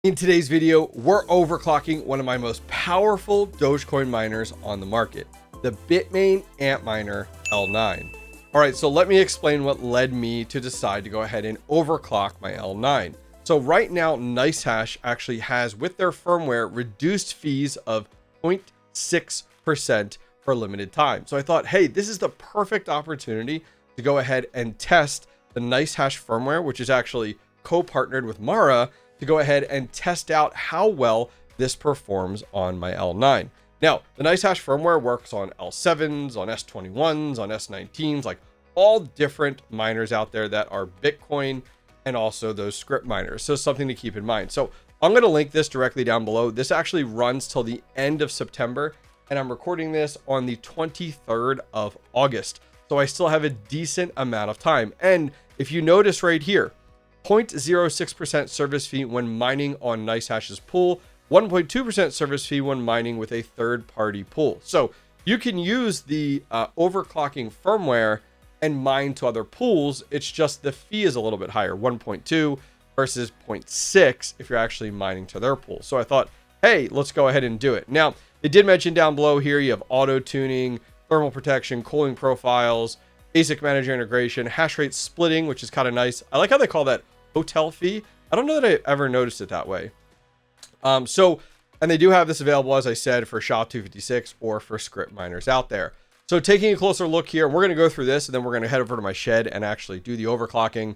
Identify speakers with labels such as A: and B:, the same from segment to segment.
A: In today's video, we're overclocking one of my most powerful Dogecoin miners on the market, the Bitmain Antminer L9. All right, so let me explain what led me to decide to go ahead and overclock my L9. So right now, Nicehash actually has, with their firmware, reduced fees of 0.6% for a limited time. So I thought, hey, this is the perfect opportunity to go ahead and test the Nicehash firmware, which is actually co-partnered with Mara, to go ahead and test out how well this performs on my L9. Now, the Nicehash firmware works on L7s, on S21s, on S19s, like all different miners out there that are Bitcoin and also those script miners. So something to keep in mind. So I'm going to link this directly down below. This actually runs till the end of September, and I'm recording this on the 23rd of August. So I still have a decent amount of time. And if you notice right here, 0.06% service fee when mining on Nicehash's pool, 1.2% service fee when mining with a third-party pool. So you can use the overclocking firmware and mine to other pools. It's just the fee is a little bit higher, 1.2 versus 0.6 if you're actually mining to their pool. So I thought, hey, let's go ahead and do it. Now, they did mention down below here, you have auto tuning, thermal protection, cooling profiles, ASIC manager integration, hash rate splitting, which is kind of nice. I like how they call that hotel fee. I don't know that I ever noticed it that way. And they do have this available, as I said, for SHA-256 or for script miners out there. So taking a closer look here, we're going to go through this and then we're going to head over to my shed and actually do the overclocking.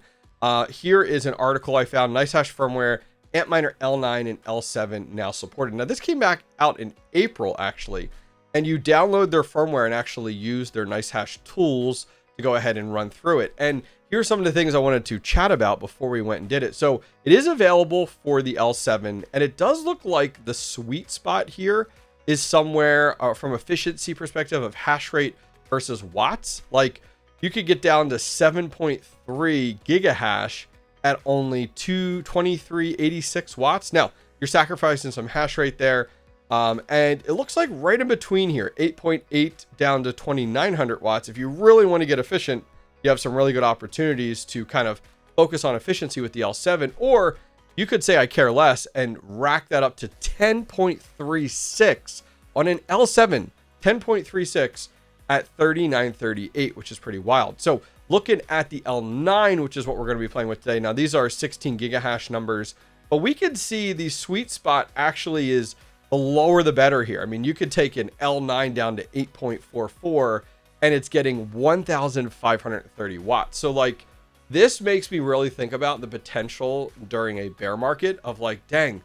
A: Here is an article I found, Nicehash firmware, Antminer L9 and L7 now supported. Now this came back out in April actually, and you download their firmware and actually use their Nicehash tools to go ahead and run through it. And here's some of the things I wanted to chat about before we went and did it. So it is available for the L7, and it does look like the sweet spot here is somewhere from efficiency perspective of hash rate versus watts. Like you could get down to 7.3 gigahash at only 2386 watts. Now you're sacrificing some hash rate there. And it looks like right in between here, 8.8 down to 2900 watts. If you really want to get efficient, you have some really good opportunities to kind of focus on efficiency with the L7, or you could say I care less and rack that up to 10.36 on an L7, 10.36 at 3938, which is pretty wild. So looking at the L9, which is what we're going to be playing with today. Now these are 16 gigahash numbers, but we can see the sweet spot actually is the lower the better here. I mean, you could take an L9 down to 8.44 and it's getting 1,530 watts. So like this makes me really think about the potential during a bear market of like, dang,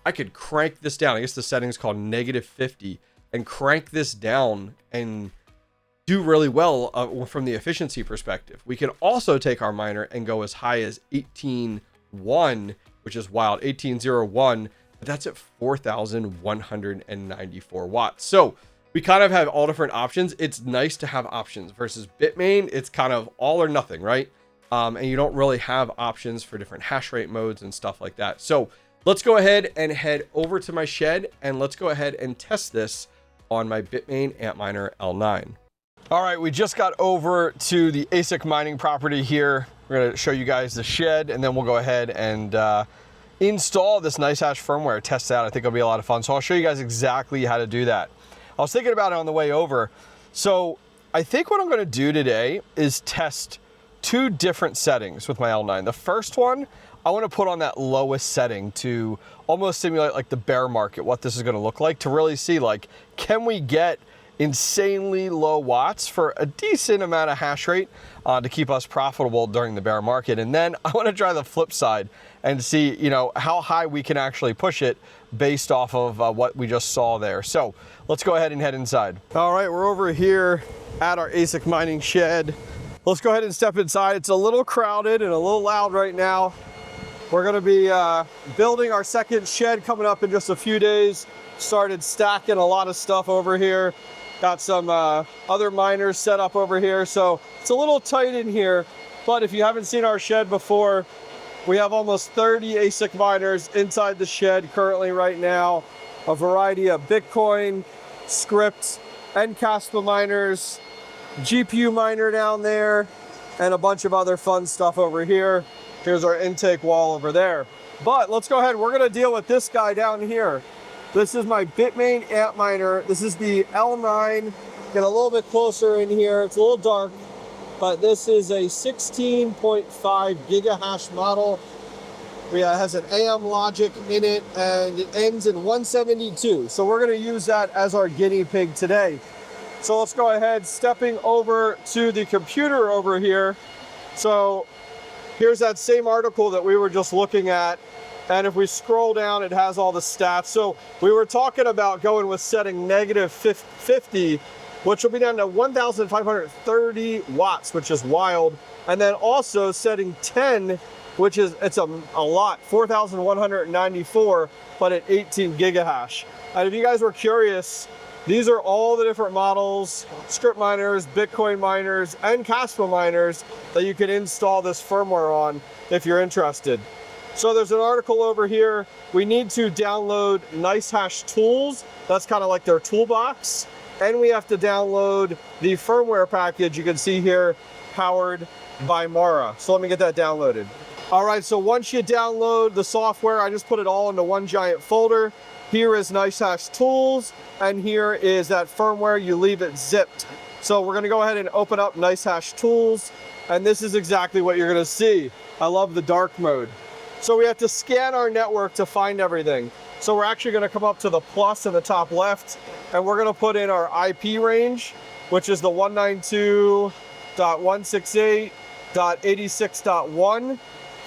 A: I could crank this down. I guess the setting is called -50 and crank this down and do really well from the efficiency perspective. We can also take our miner and go as high as 18.1, which is wild, 18.01. That's at 4,194 watts. So we kind of have all different options. It's nice to have options versus Bitmain. It's kind of all or nothing, right? And you don't really have options for different hash rate modes and stuff like that. So let's go ahead and head over to my shed and let's go ahead and test this on my Bitmain Antminer L9. All right, we just got over to the ASIC mining property here. We're going to show you guys the shed and then we'll go ahead and install this Nicehash firmware, test it out. I think it'll be a lot of fun. So I'll show you guys exactly how to do that. I was thinking about it on the way over. So I think what I'm going to do today is test two different settings with my L9. The first one, I want to put on that lowest setting to almost simulate like the bear market, what this is going to look like, to really see like, can we get insanely low watts for a decent amount of hash rate to keep us profitable during the bear market. And then I want to try the flip side and see, you know, how high we can actually push it based off of what we just saw there. So let's go ahead and head inside. All right, we're over here at our ASIC mining shed. Let's go ahead and step inside. It's a little crowded and a little loud right now. We're going to be building our second shed coming up in just a few days. Started stacking a lot of stuff over here. Got some other miners set up over here. So it's a little tight in here, but if you haven't seen our shed before, we have almost 30 ASIC miners inside the shed currently right now. A variety of Bitcoin, scripts, and Caspa miners, GPU miner down there, and a bunch of other fun stuff over here. Here's our intake wall over there.
B: But let's go ahead. We're going to deal with this guy down here. This is my Bitmain Antminer. This is the L9. Get a little bit closer in here. It's a little dark, but this is a 16.5 gigahash model. It has an AM logic in it, and it ends in 172. So we're going to use that as our guinea pig today. So let's go ahead, stepping over to the computer over here. So here's that same article that we were just looking at. And if we scroll down, it has all the stats. So we were talking about going with setting negative 50, which will be down to 1,530 watts, which is wild. And then also setting 10, which is, it's a lot, 4,194, but at 18 gigahash. And if you guys were curious, these are all the different models, script miners, Bitcoin miners, and Caspa miners that you can install this firmware on if you're interested. So there's an article over here. We need to download Nicehash tools. That's kind of like their toolbox. And we have to download the firmware package you can see here, powered by Mara. So let me get that downloaded. All right, so once you download the software, I just put it all into one giant folder. Here is Nicehash tools, and here is that firmware. You leave it zipped. So we're gonna go ahead and open up Nicehash tools, and this is exactly what you're gonna see. I love the dark mode. So we have to scan our network to find everything. So we're actually gonna come up to the plus in the top left, and we're gonna put in our IP range, which is the 192.168.86.1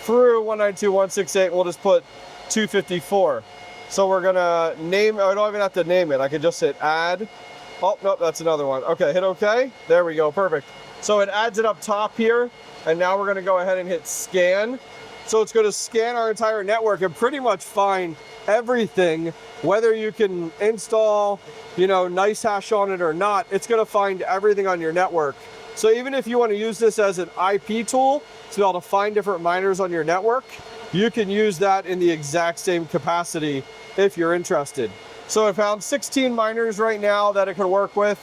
B: through 192.168. We'll just put 254. So we're gonna name, I don't even have to name it. I can just hit add. Oh, nope, that's another one. Okay, hit okay. There we go, perfect. So it adds it up top here, and now we're gonna go ahead and hit scan. So it's gonna scan our entire network and pretty much find everything, whether you can install, Nicehash on it or not. It's gonna find everything on your network. So even if you wanna use this as an IP tool to be able to find different miners on your network, you can use that in the exact same capacity if you're interested. So I found 16 miners right now that it can work with.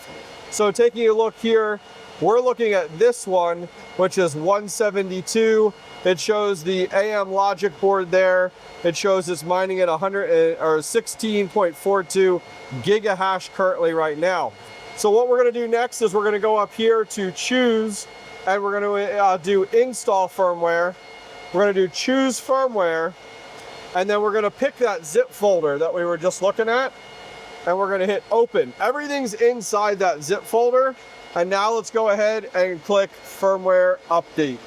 B: So taking a look here, we're looking at this one, which is 172. It shows the AM logic board there. It shows it's mining at 16.42 gigahash currently right now. So what we're gonna do next is we're gonna go up here to choose, and we're gonna do install firmware. We're gonna do choose firmware, and then we're gonna pick that zip folder that we were just looking at, and we're gonna hit open. Everything's inside that zip folder, and now let's go ahead and click firmware update.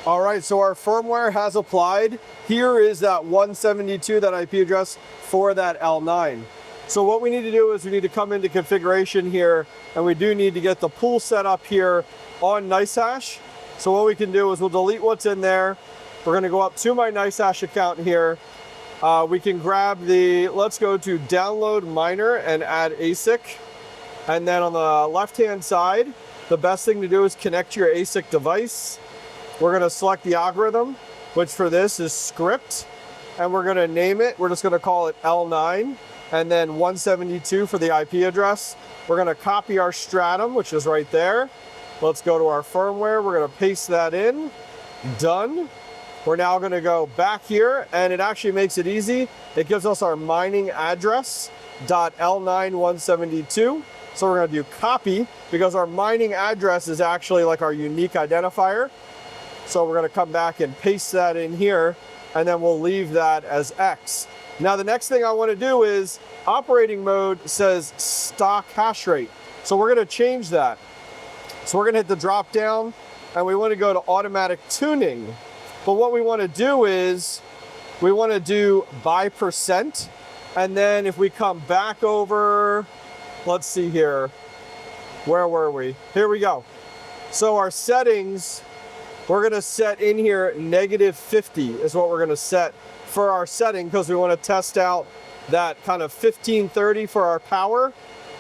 B: All right, so our firmware has applied. Here is that 172, that IP address for that L9. So what we need to do is we need to come into configuration here, and we do need to get the pool set up here on Nicehash. So what we can do is we'll delete what's in there. We're gonna go up to my Nicehash account here. We can grab let's go to download miner and add ASIC. And then on the left-hand side, the best thing to do is connect your ASIC device. We're gonna select the algorithm, which for this is script, and we're gonna name it. We're just gonna call it L9, and then 172 for the IP address. We're gonna copy our stratum, which is right there. Let's go to our firmware. We're gonna paste that in, done. We're now gonna go back here, and it actually makes it easy. It gives us our mining address, .L9172. So we're gonna do copy, because our mining address is actually like our unique identifier. So we're gonna come back and paste that in here, and then we'll leave that as X. Now the next thing I wanna do is, operating mode says stock hash rate. So we're gonna change that. So we're gonna hit the drop down, and we wanna go to automatic tuning. But what we wanna do is, we wanna do by percent, and then if we come back over, let's see here, where were we? Here we go. So our settings, we're gonna set in here -50 is what we're gonna set for our setting, because we wanna test out that kind of 1530 for our power,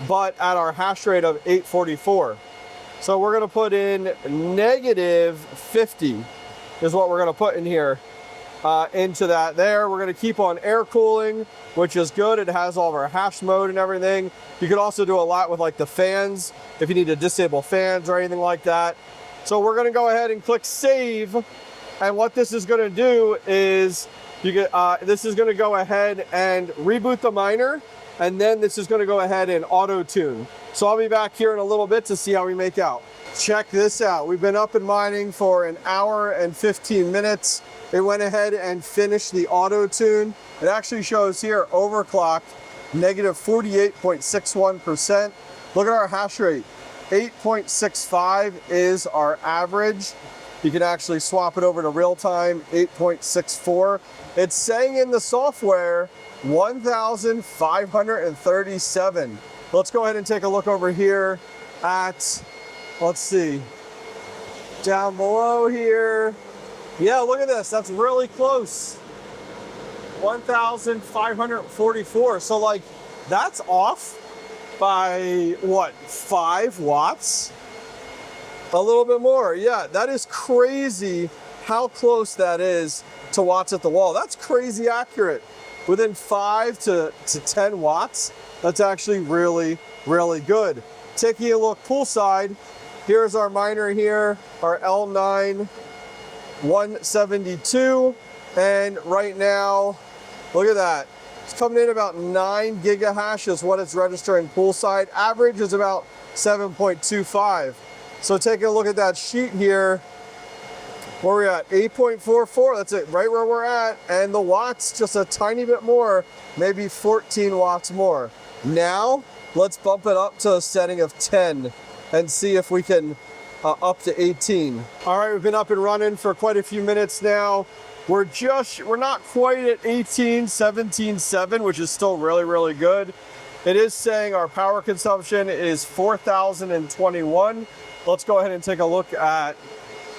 B: but at our hash rate of 844. So we're gonna put in -50 is what we're gonna put in here into that there. We're gonna keep on air cooling, which is good. It has all of our hash mode and everything. You could also do a lot with like the fans, if you need to disable fans or anything like that. So we're gonna go ahead and click save. And what this is gonna do is This is going to go ahead and reboot the miner, and then this is going to go ahead and auto tune. So I'll be back here in a little bit to see how we make out. Check this out. We've been up and mining for an hour and 15 minutes. It went ahead and finished the auto tune. It actually shows here overclock negative 48.61%. Look at our hash rate. 8.65 is our average. You can actually swap it over to real time, 8.64. It's saying in the software 1,537. Let's go ahead and take a look over here at, let's see, down below here. Yeah, look at this, that's really close. 1,544, so like, that's off by what, 5 watts? A little bit more, yeah, that is crazy how close that is to watts at the wall. That's crazy accurate. Within 5 to 10 watts, that's actually really, really good. Taking a look poolside, here's our miner here, our L9 172, and right now, look at that. It's coming in about 9 gigahash is what it's registering poolside. Average is about 7.25. So taking a look at that sheet here, where we're at, 8.44, that's it, right where we're at, and the watts just a tiny bit more, maybe 14 watts more. Now, let's bump it up to a setting of 10 and see if we can up to 18. All right, we've been up and running for quite a few minutes now. We're not quite at 17.7, which is still really, really good. It is saying our power consumption is 4,021. Let's go ahead and take a look at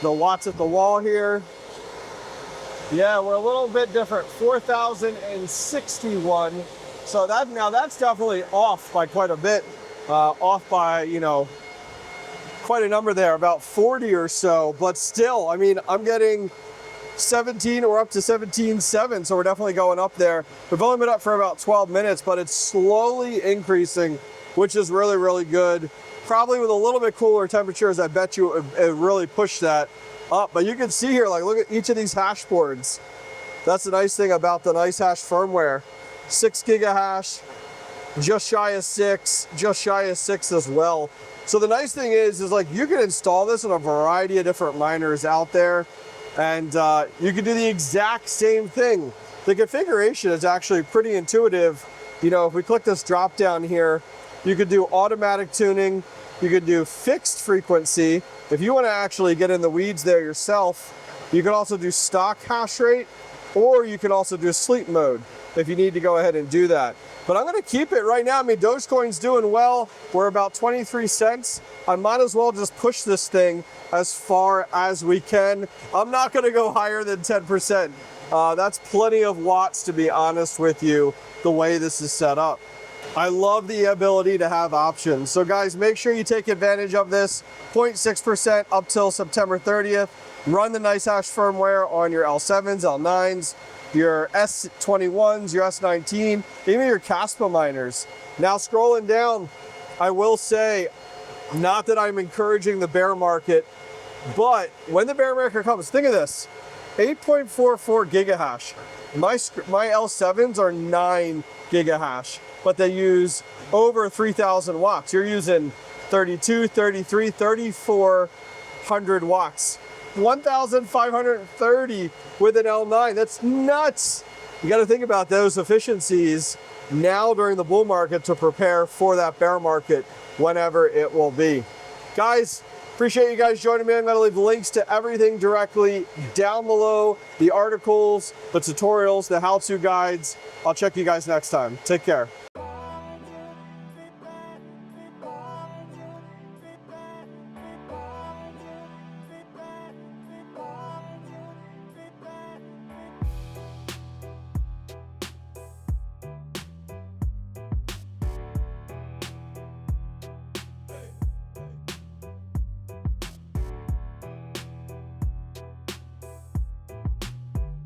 B: the watts at the wall here. Yeah, we're a little bit different, 4,061. So that's definitely off by quite a bit, off by, you know, quite a number there, about 40 or so, but still, I mean, I'm getting 17 or up to 17.7, so we're definitely going up there. We've only been up for about 12 minutes, but it's slowly increasing, which is really, really good. Probably with a little bit cooler temperatures, I bet you it really pushed that up. But you can see here, like, look at each of these hash boards. That's the nice thing about the Nicehash firmware. 6 gigahash, just shy of 6, just shy of 6 as well. So the nice thing is like you can install this on a variety of different miners out there, and you can do the exact same thing. The configuration is actually pretty intuitive. You know, if we click this drop down here, you could do automatic tuning, you could do fixed frequency. If you want to actually get in the weeds there yourself, you can also do stock hash rate, or you can also do sleep mode if you need to go ahead and do that. But I'm going to keep it right now. I mean, Dogecoin's doing well. We're about 23 cents. I might as well just push this thing as far as we can. I'm not going to go higher than 10%. That's plenty of watts, to be honest with you, the way this is set up. I love the ability to have options. So guys, make sure you take advantage of this. 0.6% up till September 30th. Run the Nicehash firmware on your L7s, L9s, your S21s, your S19, even your Caspa miners. Now scrolling down, I will say, not that I'm encouraging the bear market, but when the bear market comes, think of this, 8.44 gigahash. My L7s are 9 gigahash, but they use over 3,000 watts. You're using 32, 33, 3,400 watts. 1,530 with an L9. That's nuts. You got to think about those efficiencies now during the bull market to prepare for that bear market whenever it will be. Guys, appreciate you guys joining me. I'm going to leave links to everything directly down below, the articles, the tutorials, the how-to guides. I'll check you guys next time. Take care.